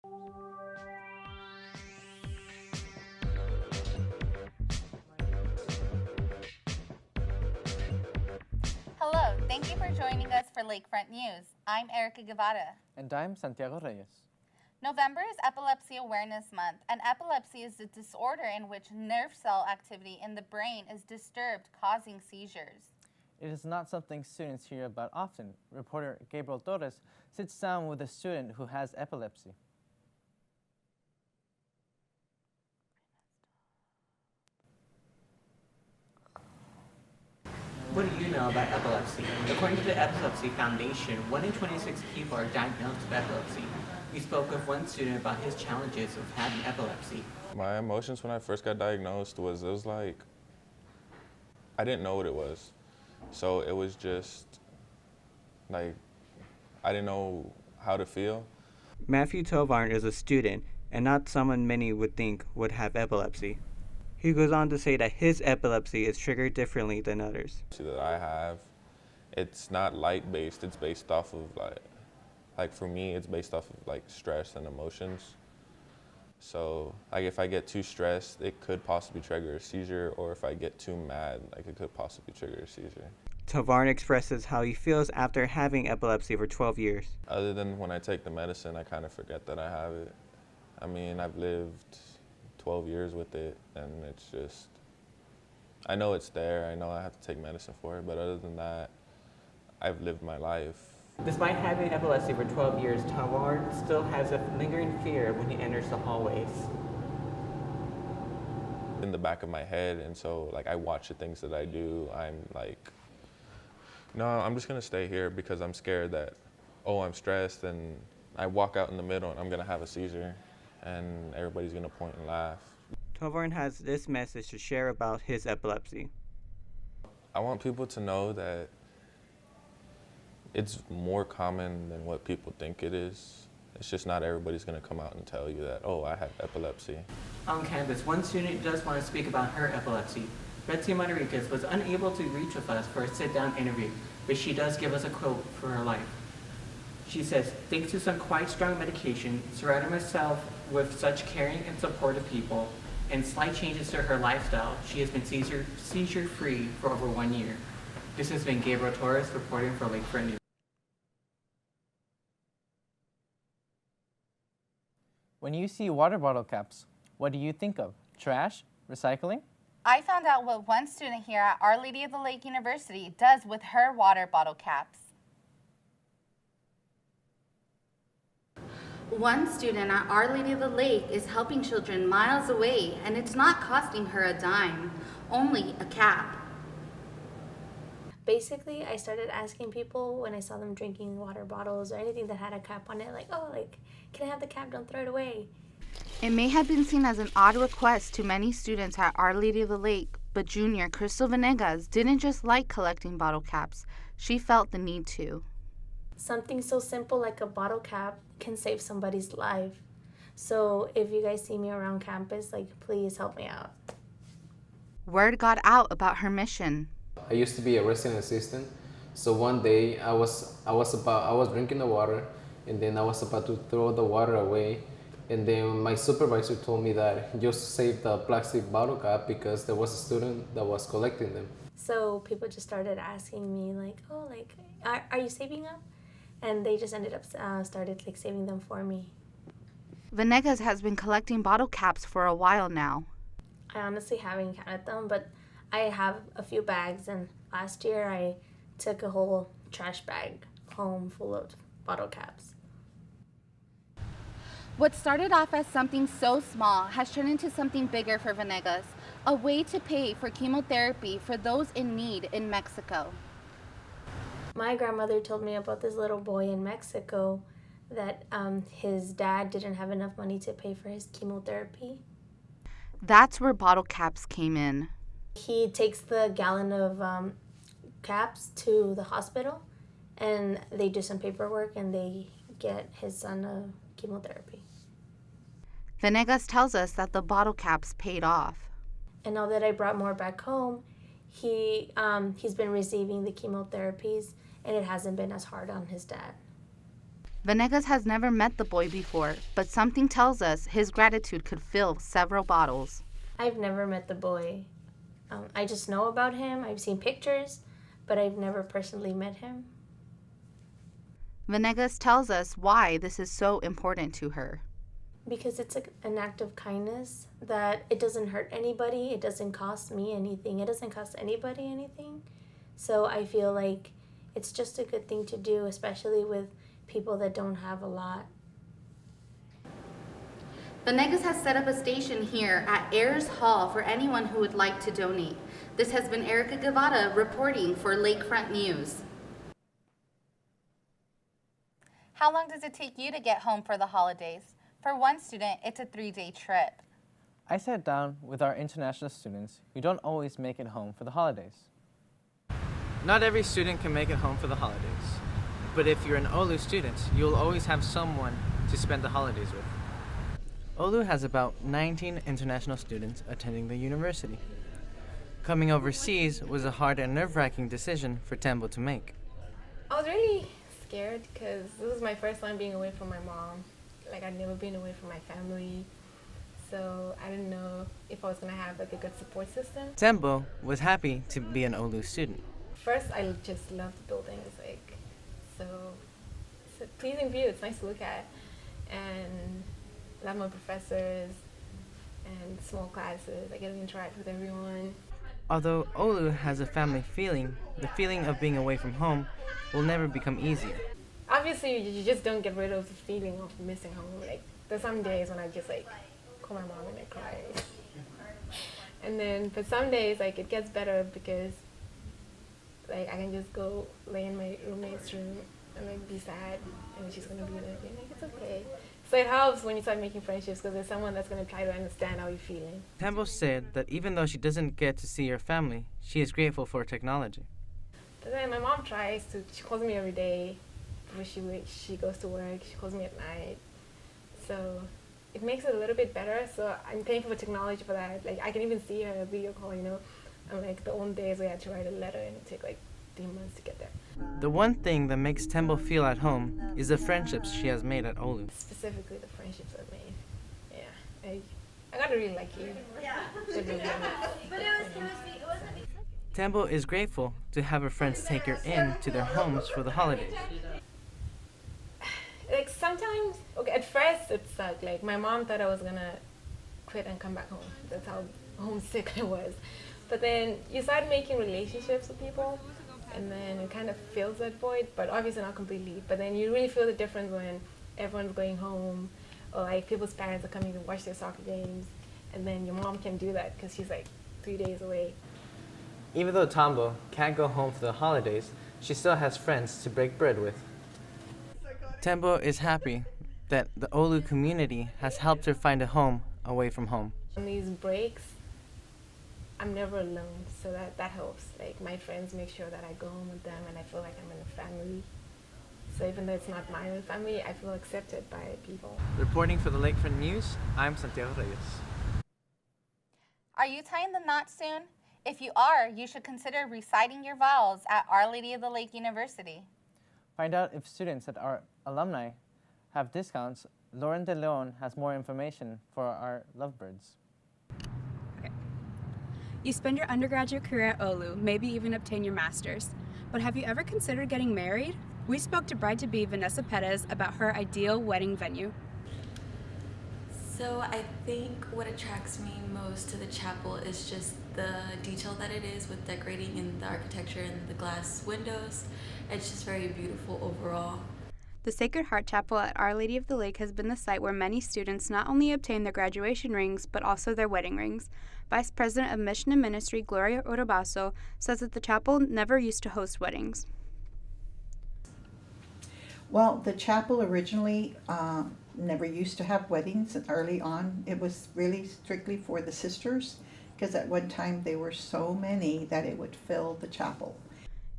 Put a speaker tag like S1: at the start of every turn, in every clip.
S1: Hello, thank you for joining us for Lakefront News. I'm Erica Guevara.
S2: And I'm Santiago Reyes.
S1: November is Epilepsy Awareness Month, and epilepsy is a disorder in which nerve cell activity in the brain is disturbed, causing seizures.
S2: It is not something students hear about often. Reporter Gabriel Torres sits down with a student who has epilepsy.
S3: What do you know about epilepsy? According to the Epilepsy Foundation, 1 in 26 people are diagnosed with epilepsy. We spoke with one student about his challenges of having epilepsy.
S4: My emotions when I first got diagnosed was, it was like, I didn't know what it was. So it was just like, I didn't know how to feel.
S5: Matthew Tovarn is a student and not someone many would think would have epilepsy. He goes on to say that his epilepsy is triggered differently than others.
S4: That I have, it's not light-based, it's based off of like for me, it's based off of like stress and emotions. So like if I get too stressed, it could possibly trigger a seizure, or if I get too mad, like it could possibly trigger a seizure.
S5: Tovarn expresses how he feels after having epilepsy for 12 years.
S4: Other than when I take the medicine, I kind of forget that I have it. I mean, I've lived 12 years with it, and it's just, I know it's there, I know I have to take medicine for it, but other than that, I've lived my life.
S3: Despite having epilepsy for 12 years, Tawar still has a lingering fear when he enters the hallways.
S4: In the back of my head, and so like I watch the things that I do, I'm like, no, I'm just gonna stay here because I'm scared that, oh, I'm stressed, and I walk out in the middle and I'm gonna have a seizure, and everybody's gonna point and laugh.
S5: Tovarn has this message to share about his epilepsy.
S4: I want people to know that it's more common than what people think it is. It's just not everybody's gonna come out and tell you that, oh, I have epilepsy.
S3: On campus, one student does want to speak about her epilepsy. Betsy Monteriquez was unable to reach with us for a sit-down interview, but she does give us a quote for her life. She says, thanks to some quite strong medication, surrounding myself with such caring and supportive people, and slight changes to her lifestyle, she has been seizure-free for over 1 year. This has been Gabriel Torres reporting for Lakefront News.
S2: When you see water bottle caps, what do you think of? Trash? Recycling?
S1: I found out what one student here at Our Lady of the Lake University does with her water bottle caps. One student at Our Lady of the Lake is helping children miles away, and it's not costing her a dime, only a cap.
S6: Basically, I started asking people when I saw them drinking water bottles or anything that had a cap on it, like, oh, like, can I have the cap? Don't throw it away.
S1: It may have been seen as an odd request to many students at Our Lady of the Lake, but junior Crystal Venegas didn't just like collecting bottle caps. She felt the need to.
S6: Something so simple like a bottle cap can save somebody's life. So if you guys see me around campus, like, please help me out.
S1: Word got out about her mission.
S7: I used to be a resident assistant, so one day I was drinking the water, and then I was about to throw the water away, and then my supervisor told me that just save the plastic bottle cap because there was a student that was collecting them.
S6: So people just started asking me like, oh, like, are you saving them? And they just ended up started like saving them for me.
S1: Venegas has been collecting bottle caps for a while now.
S6: I honestly haven't counted them, but I have a few bags, and last year I took a whole trash bag home full of bottle caps.
S1: What started off as something so small has turned into something bigger for Venegas, a way to pay for chemotherapy for those in need in Mexico.
S6: My grandmother told me about this little boy in Mexico that his dad didn't have enough money to pay for his chemotherapy.
S1: That's where bottle caps came in.
S6: He takes the gallon of caps to the hospital, and they do some paperwork, and they get his son chemotherapy.
S1: Venegas tells us that the bottle caps paid off.
S6: And now that I brought more back home, he's been receiving the chemotherapies, and it hasn't been as hard on his dad.
S1: Venegas has never met the boy before, but something tells us his gratitude could fill several bottles.
S6: I've never met the boy. I just know about him. I've seen pictures, but I've never personally met him.
S1: Venegas tells us why this is so important to her.
S6: Because it's an act of kindness that it doesn't hurt anybody. It doesn't cost me anything. It doesn't cost anybody anything. So I feel like it's just a good thing to do, especially with people that don't have a lot.
S1: Venegas has set up a station here at Ayers Hall for anyone who would like to donate. This has been Erica Guevara reporting for Lakefront News. How long does it take you to get home for the holidays? For one student, it's a 3-day trip.
S2: I sat down with our international students who don't always make it home for the holidays. Not every student can make it home for the holidays, but if you're an OLU student, you'll always have someone to spend the holidays with. OLU has about 19 international students attending the university. Coming overseas was a hard and nerve-wracking decision for Tembo to make.
S8: I was really scared because this was my first time being away from my mom. Like, I'd never been away from my family, so I didn't know if I was going to have like a good support system.
S2: Tembo was happy to be an OLU student.
S8: First, I just loved the building. It's like, it's a pleasing view. It's nice to look at, and I love my professors and small classes. I get to interact with everyone.
S2: Although OLU has a family feeling, the feeling of being away from home will never become easier.
S8: Obviously, you just don't get rid of the feeling of missing home. Like, there's some days when I just like call my mom and I cry. And then for some days, like, it gets better because like I can just go lay in my roommate's room and like be sad, and she's gonna be there again. Like, it's okay. So it helps when you start making friendships because there's someone that's gonna try to understand how you're feeling.
S2: Tembo said that even though she doesn't get to see her family, she is grateful for technology.
S8: But then my mom tries to. She calls me every day before she goes to work. She calls me at night, so it makes it a little bit better. So I'm thankful for technology for that. Like, I can even see her video call, you know. And like the old days we had to write a letter and it took like 3 months to get there.
S2: The one thing that makes Tembo feel at home is the friendships she has made at OLU.
S8: Specifically the friendships I've made. Yeah, I got really lucky. Yeah.
S2: Tembo is grateful to have her friends take her in to their homes for the holidays.
S8: Like, sometimes, okay, at first it sucked. Like, my mom thought I was gonna quit and come back home. That's how homesick I was. But then you start making relationships with people, and then it kind of fills that void, but obviously not completely. But then you really feel the difference when everyone's going home, or like people's parents are coming to watch their soccer games, and then your mom can do that because she's like 3 days away.
S2: Even though Tembo can't go home for the holidays, she still has friends to break bread with. Tembo is happy that the OLU community has helped her find a home away from home.
S8: On these breaks, I'm never alone, so that helps. Like, my friends make sure that I go home with them and I feel like I'm in a family. So even though it's not my own family, I feel accepted by people.
S2: Reporting for the Lakefront News, I'm Santiago Reyes.
S1: Are you tying the knot soon? If you are, you should consider reciting your vows at Our Lady of the Lake University.
S2: Find out if students at our alumni have discounts. Lauren De Leon has more information for our lovebirds.
S9: You spend your undergraduate career at OLU, maybe even obtain your master's. But have you ever considered getting married? We spoke to bride-to-be Vanessa Perez about her ideal wedding venue.
S10: So I think what attracts me most to the chapel is just the detail that it is with decorating and the architecture and the glass windows. It's just very beautiful overall.
S9: The Sacred Heart Chapel at Our Lady of the Lake has been the site where many students not only obtain their graduation rings, but also their wedding rings. Vice President of Mission and Ministry Gloria Orobaso says that the chapel never used to host weddings.
S11: Well, the chapel originally never used to have weddings. Early on, it was really strictly for the sisters, because at one time they were so many that it would fill the chapel.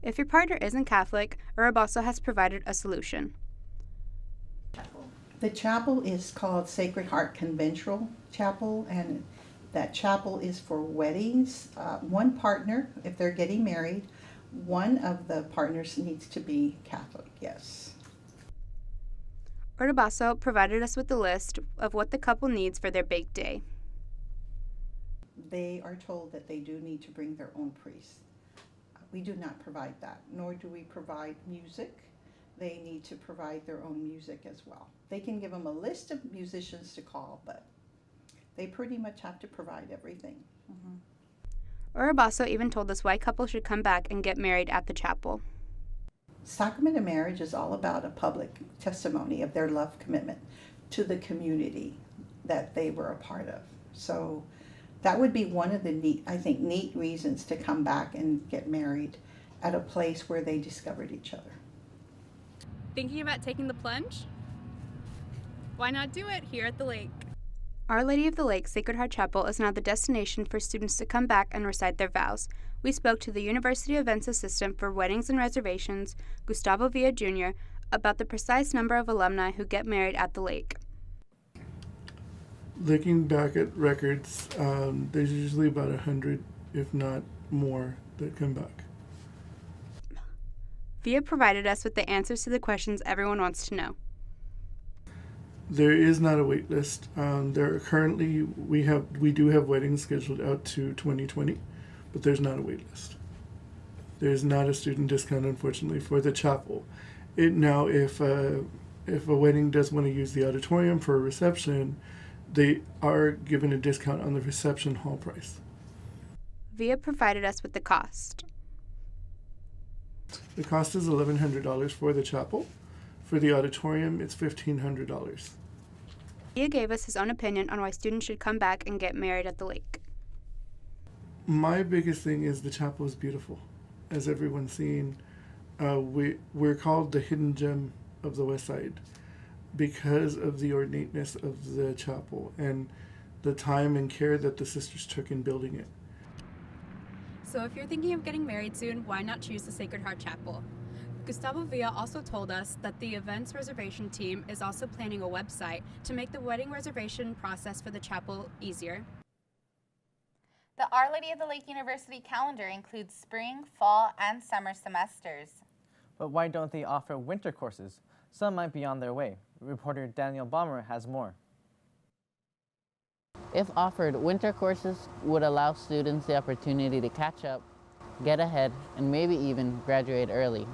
S9: If your partner isn't Catholic, Orobaso has provided a solution.
S11: The chapel is called Sacred Heart Conventual Chapel, and that chapel is for weddings. One partner, if they're getting married, one of the partners needs to be Catholic, yes.
S9: Ortabaso provided us with a list of what the couple needs for their big day.
S11: They are told that they do need to bring their own priest. We do not provide that, nor do we provide music. They need to provide their own music as well. They can give them a list of musicians to call, but they pretty much have to provide everything.
S9: Ortabaso even told us why couples should come back and get married at the chapel.
S11: Sacrament of marriage is all about a public testimony of their love commitment to the community that they were a part of. So that would be one of the neat reasons to come back and get married at a place where they discovered each other.
S9: Thinking about taking the plunge? Why not do it here at the lake? Our Lady of the Lake Sacred Heart Chapel is now the destination for students to come back and recite their vows. We spoke to the University Events Assistant for Weddings and Reservations, Gustavo Villa Jr., about the precise number of alumni who get married at the lake.
S12: Looking back at records, there's usually about 100, if not more, that come back.
S9: Villa provided us with the answers to the questions everyone wants to know.
S12: There is not a wait list. There are currently we do have weddings scheduled out to 2020, but there's not a wait list. There's not a student discount, unfortunately, for the chapel. Now, if a wedding does want to use the auditorium for a reception, they are given a discount on the reception hall price.
S9: Villa provided us with the cost.
S12: The cost is $1,100 for the chapel. For the auditorium, it's $1,500.
S9: Villa gave us his own opinion on why students should come back and get married at the lake.
S12: My biggest thing is the chapel is beautiful. As everyone's seen, we're called the hidden gem of the West Side because of the ornateness of the chapel and the time and care that the sisters took in building it.
S9: So if you're thinking of getting married soon, why not choose the Sacred Heart Chapel? Gustavo Villa also told us that the events reservation team is also planning a website to make the wedding reservation process for the chapel easier.
S1: The Our Lady of the Lake University calendar includes spring, fall, and summer semesters.
S2: But why don't they offer winter courses? Some might be on their way. Reporter Daniel Balmer has more.
S13: If offered, winter courses would allow students the opportunity to catch up, get ahead, and maybe even graduate early.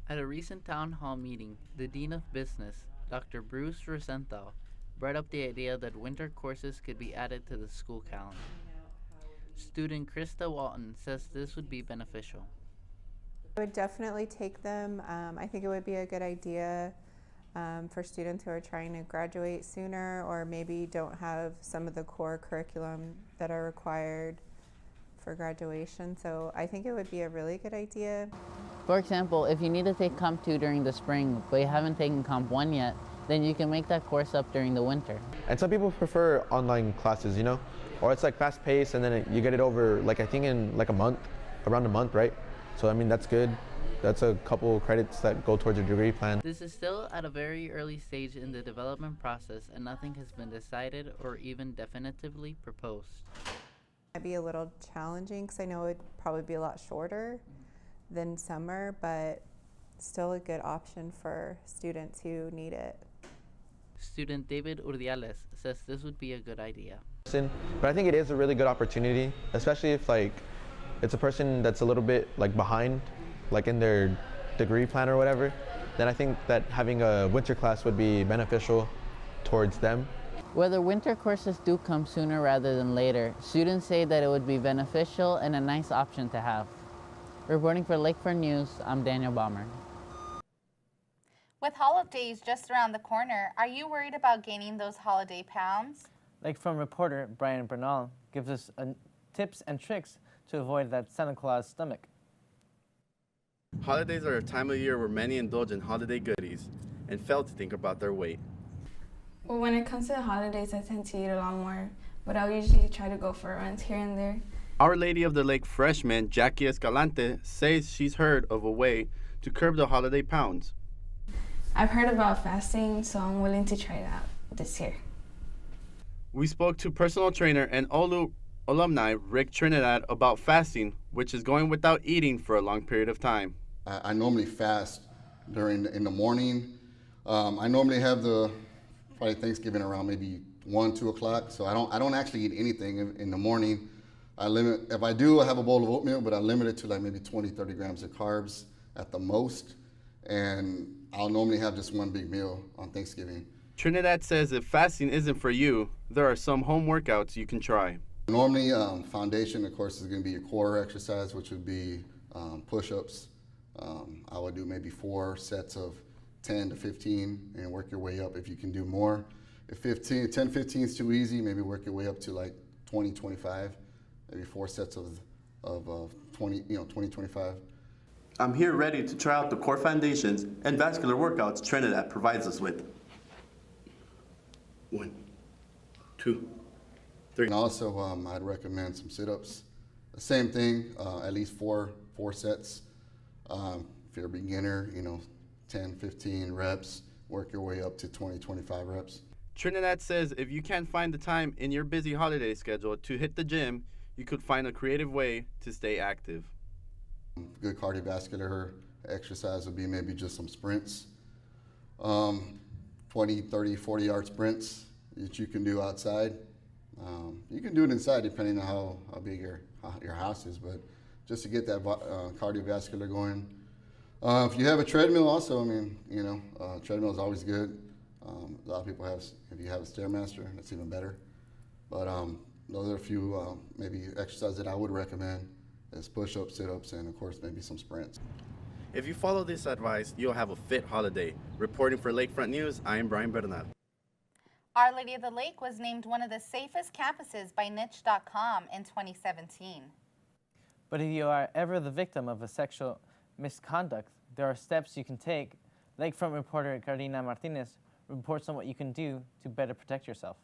S13: At a recent town hall meeting, the Dean of Business, Dr. Bruce Rosenthal, brought up the idea that winter courses could be added to the school calendar. Student Krista Walton says this would be beneficial.
S14: I would definitely take them. I think it would be a good idea for students who are trying to graduate sooner or maybe don't have some of the core curriculum that are required for graduation. So I think it would be a really good idea.
S13: For example, if you need to take Comp 2 during the spring, but you haven't taken Comp 1 yet, then you can make that course up during the winter.
S15: And some people prefer online classes, you know? Or it's like fast paced and then you get it over, like I think in like a month, around a month, right? So I mean, that's good. That's a couple credits that go towards your degree plan.
S13: This is still at a very early stage in the development process and nothing has been decided or even definitively proposed.
S14: It might be a little challenging because I know it would probably be a lot shorter than summer, but still a good option for students who need it.
S13: Student David Urdiales says this would be a good idea.
S15: But I think it is a really good opportunity, especially if like it's a person that's a little bit like behind, like in their degree plan or whatever, then I think that having a winter class would be beneficial towards them.
S13: Whether winter courses do come sooner rather than later, students say that it would be beneficial and a nice option to have. Reporting for Lakefront News, I'm Daniel Balmer.
S1: With holidays just around the corner, are you worried about gaining those holiday pounds?
S2: Lakefront reporter Brian Bernal gives us tips and tricks to avoid that Santa Claus stomach.
S16: Holidays are a time of year where many indulge in holiday goodies and fail to think about their weight.
S17: Well, when it comes to the holidays, I tend to eat a lot more, but I'll usually try to go for runs here and there.
S16: Our Lady of the Lake freshman Jackie Escalante says she's heard of a way to curb the holiday pounds.
S17: I've heard about fasting, so I'm willing to try that this year.
S16: We spoke to personal trainer and Olu alumni Rick Trinidad about fasting, which is going without eating for a long period of time.
S18: I normally fast in the morning I normally have the probably Thanksgiving around maybe 1, 2 o'clock. So I don't actually eat anything in the morning. I limit, if I do, I have a bowl of oatmeal, but I limit it to like maybe 20, 30 grams of carbs at the most. And I'll normally have just one big meal on Thanksgiving.
S16: Trinidad says if fasting isn't for you, there are some home workouts you can try.
S18: Normally, foundation, of course, is going to be your core exercise, which would be push-ups. I would do maybe 4 sets of 10 to 15 and work your way up if you can do more. If 10, 15 is too easy, maybe work your way up to like 20, 25, maybe 4 sets of 20, 20, 25.
S19: I'm here ready to try out the core foundations and vascular workouts Trinidad provides us with. 1, 2, 3.
S18: And also, I'd recommend some sit-ups. The same thing, at least 4 sets. If you're a beginner, 10, 15 reps, work your way up to 20, 25 reps.
S16: Trinidad says if you can't find the time in your busy holiday schedule to hit the gym, you could find a creative way to stay active.
S18: Good cardiovascular exercise would be maybe just some sprints. 20, 30, 40-yard sprints that you can do outside. You can do it inside depending on how big your house is, but just to get that cardiovascular going. If you have a treadmill also, treadmill is always good. A lot of people have, if you have a Stairmaster, that's even better. But those are a few maybe exercises that I would recommend is push-ups, sit-ups, and of course maybe some sprints.
S16: If you follow this advice, you'll have a fit holiday. Reporting for Lakefront News, I am Brian Bernal.
S1: Our Lady of the Lake was named one of the safest campuses by niche.com in 2017.
S2: But if you are ever the victim of a sexual misconduct, there are steps you can take. Lakefront reporter Karina Martinez reports on what you can do to better protect yourself.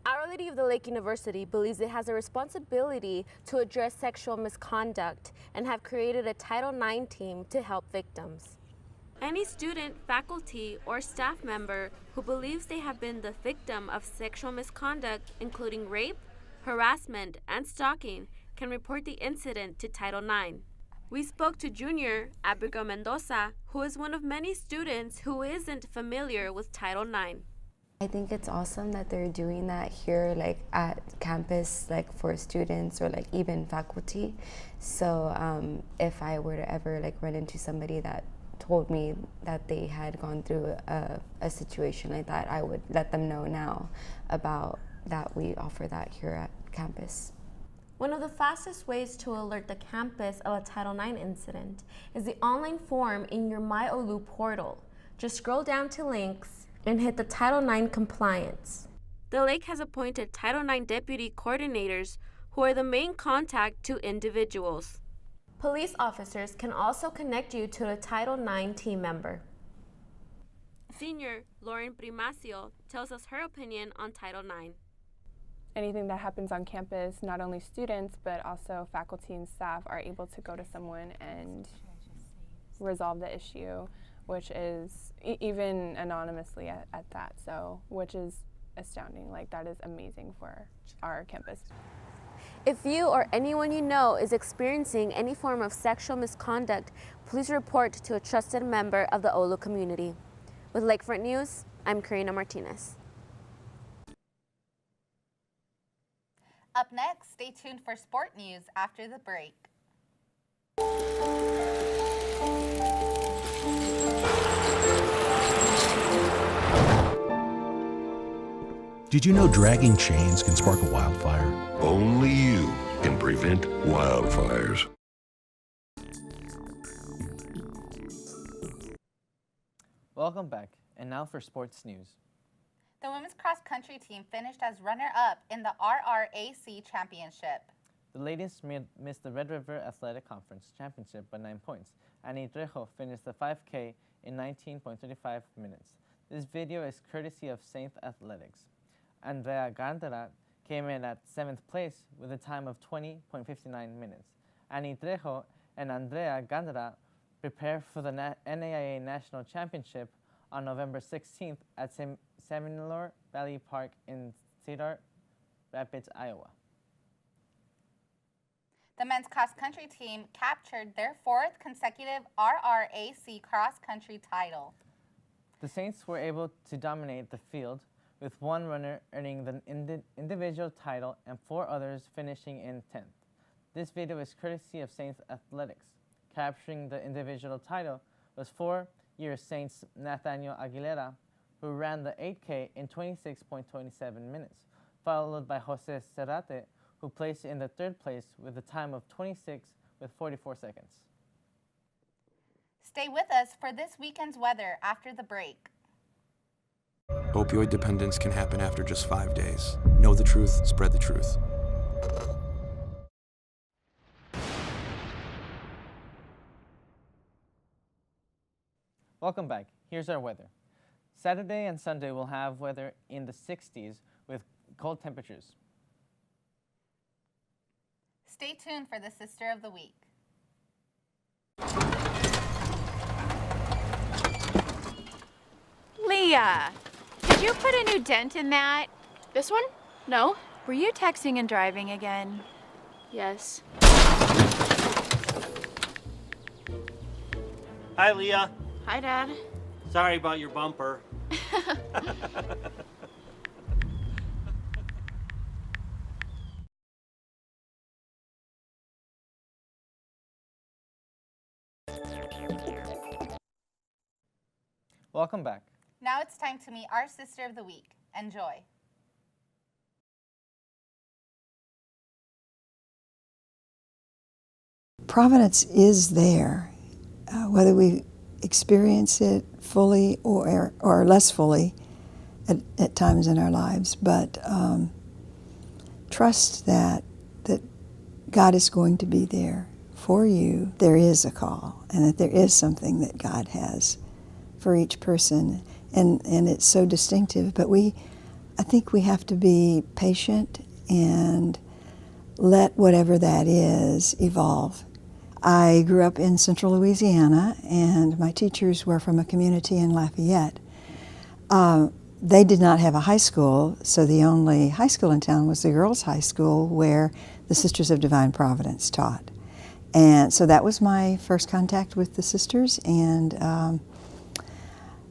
S20: Our Lady of the Lake University believes it has a responsibility to address sexual misconduct and have created a Title IX team to help victims.
S21: Any student, faculty, or staff member who believes they have been the victim of sexual misconduct, including rape, harassment, and stalking, can report the incident to Title IX. We spoke to Junior Abigail Mendoza, who is one of many students who isn't familiar with Title IX.
S22: I think it's awesome that they're doing that here, like at campus, like for students or like even faculty. So if I were to ever like run into somebody that told me that they had gone through a situation like that, I would let them know now about that. We offer that here at campus.
S20: One of the fastest ways to alert the campus of a Title IX incident is the online form in your MyOlu portal. Just scroll down to links and hit the Title IX compliance.
S21: The Lake has appointed Title IX deputy coordinators who are the main contact to individuals.
S20: Police officers can also connect you to a Title IX team member.
S21: Senior Lauren Primacio tells us her opinion on Title IX.
S23: Anything that happens on campus, not only students, but also faculty and staff are able to go to someone and resolve the issue, which is even anonymously at that, so which is astounding. Like, that is amazing for our campus.
S20: If you or anyone you know is experiencing any form of sexual misconduct, please report to a trusted member of the Olu community. With Lakefront News, I'm Karina Martinez.
S1: Up next, stay tuned for sport news after the break.
S24: Did you know dragging chains can spark a wildfire?
S25: Only you can prevent wildfires.
S2: Welcome back, and now for sports news.
S1: The women's cross-country team finished as runner-up in the RRAC Championship.
S2: The ladies missed the Red River Athletic Conference Championship by 9 points. Annie Trejo finished the 5K in 19.35 minutes. This video is courtesy of Saint Athletics. Andrea Gandara came in at 7th place with a time of 20.59 minutes. Annie Trejo and Andrea Gandara prepare for the NAIA National Championship on November 16th at Seminole Valley Park in Cedar Rapids, Iowa.
S1: The men's cross-country team captured their 4th consecutive RRAC cross-country title.
S2: The Saints were able to dominate the field, with one runner earning the individual title and 4 others finishing in 10th. This video is courtesy of Saints Athletics. Capturing the individual title was 4-year Saints Nathaniel Aguilera, who ran the 8K in 26.27 minutes, followed by Jose Serrate, who placed in the 3rd place with a time of 26 with 44 seconds.
S1: Stay with us for this weekend's weather after the break.
S3: Opioid dependence can happen after just 5 days. Know the truth, spread the truth.
S2: Welcome back. Here's our weather. Saturday and Sunday will have weather in the 60s with cold temperatures.
S1: Stay tuned for the Sister of the Week.
S4: Leah, did you put a new dent in that?
S5: This one? No.
S4: Were you texting and driving again?
S5: Yes.
S6: Hi, Leah.
S5: Hi, Dad.
S6: Sorry about your bumper.
S2: Welcome back.
S1: Now it's time to meet our Sister of the Week. Enjoy.
S7: Providence is there, whether we experience it fully or less fully at times in our lives. But trust that God is going to be there for you. There is a call, and that there is something that God has for each person, and it's so distinctive. But I think we have to be patient and let whatever that is evolve. I grew up in central Louisiana, and my teachers were from a community in Lafayette. They did not have a high school, so the only high school in town was the girls' high school where the Sisters of Divine Providence taught. And so that was my first contact with the sisters, and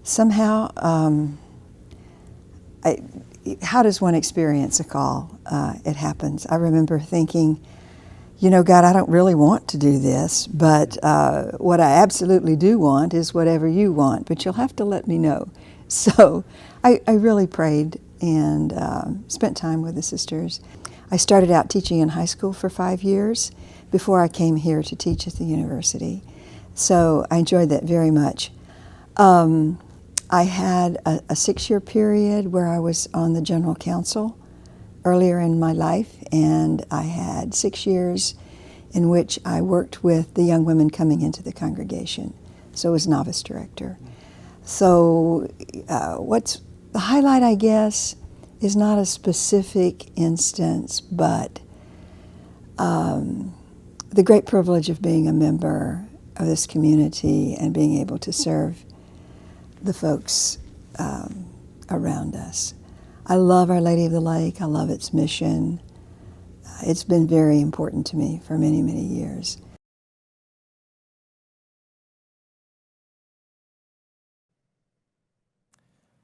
S7: somehow, how does one experience a call? It happens. I remember thinking, you know, God, I don't really want to do this, but what I absolutely do want is whatever you want, but you'll have to let me know. So I really prayed and spent time with the sisters. I started out teaching in high school for 5 years before I came here to teach at the university. So I enjoyed that very much. I had a 6-year period where I was on the general council earlier in my life, and I had 6 years in which I worked with the young women coming into the congregation. So I was novice director. So what's the highlight, I guess, is not a specific instance, but the great privilege of being a member of this community and being able to serve the folks around us. I love Our Lady of the Lake. I love its mission. It's been very important to me for many, many years.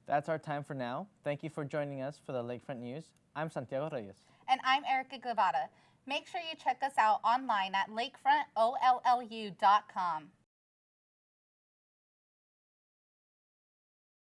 S2: That's our time for now. Thank you for joining us for the Lakefront News. I'm Santiago Reyes.
S1: And I'm Erica Guevara. Make sure you check us out online at lakefrontollU.com.